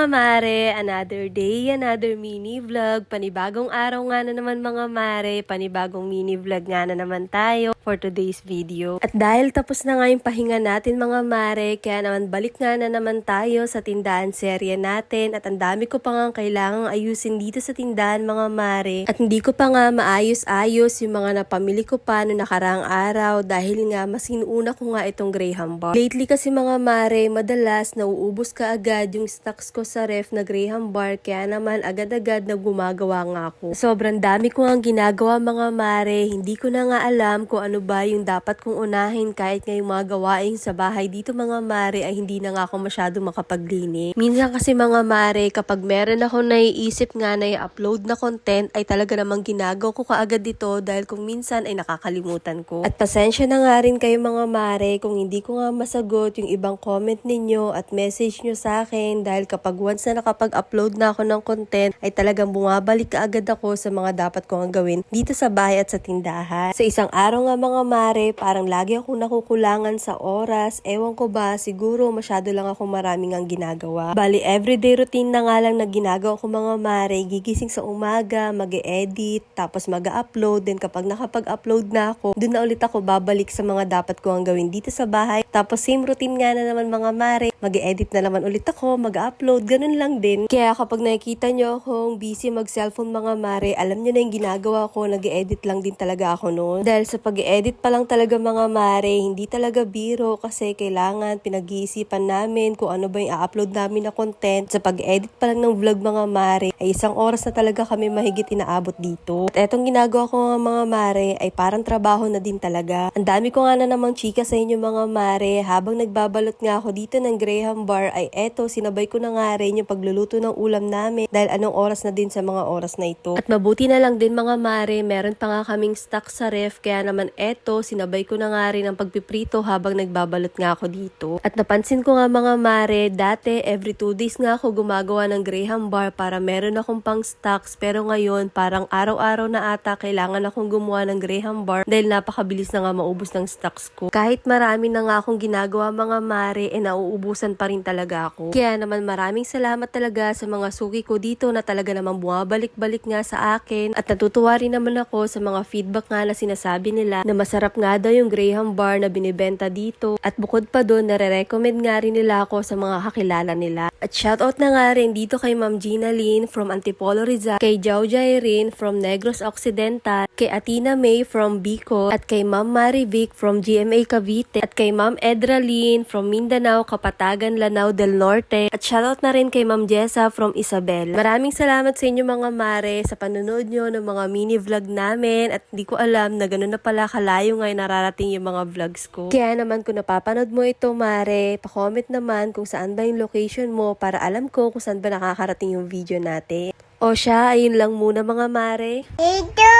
mga mare, another day, another mini vlog. Panibagong araw nga na naman mga mare, panibagong mini vlog nga na naman tayo for today's video. At dahil tapos na nga yung pahinga natin mga mare, kaya naman balik nga na naman tayo sa tindahan serye natin. At ang dami ko pa nga kailangang ayusin dito sa tindahan mga mare. At hindi ko pa nga maayos-ayos yung mga napamili ko pa no nakaraang araw dahil nga mas inuuna ko nga itong Graham bar. Lately kasi mga mare, madalas nauubos ka agad yung stocks ko sa ref na Graham bar, kaya naman agad-agad na gumagawa nga ako. Sobrang dami ko nga ginagawa mga mare, hindi ko na nga alam kung ano ba yung dapat kong unahin kahit nga yung mga gawain sa bahay dito mga mare ay hindi na nga ako masyado makapaglinis. Minsan kasi mga mare, kapag meron ako naiisip nga na i-upload na content ay talaga namang ginagawa ko kaagad dito dahil kung minsan ay nakakalimutan ko. At pasensya na nga rin kayo mga mare kung hindi ko nga masagot yung ibang comment ninyo at message nyo sa akin dahil kapag once na nakapag-upload na ako ng content ay talagang bumabalik kaagad ako sa mga dapat kong gawin dito sa bahay at sa tindahan. Sa isang araw nga mga mare, parang lagi ako nakukulangan sa oras. Ewan ko ba, siguro masyado lang ako maraming ang ginagawa. Bali, everyday routine na nga lang na ginagawa ko mga mare, gigising sa umaga, mag-edit, tapos mag-upload. Then kapag nakapag-upload na ako, dun na ulit ako babalik sa mga dapat ko ang gawin dito sa bahay. Tapos same routine nga na naman mga mare, mag-edit na naman ulit ako, mag-upload, ganun lang din. Kaya kapag nakikita nyo akong busy mag-cellphone mga mare, alam nyo na yung ginagawa ko, nag-edit lang din talaga ako noon. Dahil sa pag-edit pa lang talaga mga mare, hindi talaga biro kasi kailangan pinag-iisipan namin kung ano ba yung i-upload namin na content. Sa pag-edit pa lang ng vlog mga mare, ay isang oras na talaga kami mahigit inaabot dito. At etong ginagawa ko mga mare, ay parang trabaho na din talaga. Ang dami ko nga na namang chika sa inyo mga mare, habang nagbabalot nga ako dito ng Graham bar, ay eto, sinabay ko na nga rin yung pagluluto ng ulam namin dahil anong oras na din sa mga oras na ito. At mabuti na lang din mga mare, meron pa nga kaming stock sa ref, kaya naman eto, sinabay ko na nga rin ang pagpiprito habang nagbabalot nga ako dito. At napansin ko nga mga mare, dati every 2 days nga ako gumagawa ng Graham bar para meron akong pang stocks, pero ngayon parang araw-araw na ata kailangan akong gumawa ng Graham bar dahil napakabilis na nga maubos ng stocks ko. Kahit marami na nga akong ginagawa mga mare, nauubusan pa rin talaga ako. Kaya naman maraming salamat talaga sa mga suki ko dito na talaga namang bumabalik-balik nga sa akin at natutuwa rin naman ako sa mga feedback nga na sinasabi nila na masarap nga daw yung Graham bar na binibenta dito at bukod pa doon nare-recommend nga rin nila ako sa mga kakilala nila. At shoutout na nga rin dito kay Ma'am Gina Lynn from Antipolo Rizal, kay Jaujay Rin from Negros Occidental, kay Atina May from Bicol, at kay Ma'am Marivic from GMA Cavite, at kay Ma'am Edra Lynn from Mindanao, Kapatagan, Lanao del Norte, at shoutout na rin kay Ma'am Jessa from Isabel. Maraming salamat sa inyo mga mare sa panonood nyo ng mga mini vlog namin at hindi ko alam na gano'n na pala kalayo ngayon nararating yung mga vlogs ko. Kaya naman kung napapanood mo ito mare, pa-comment naman kung saan ba yung location mo para alam ko kung saan ba nakakarating yung video natin. O siya, ayun lang muna mga mare. Ito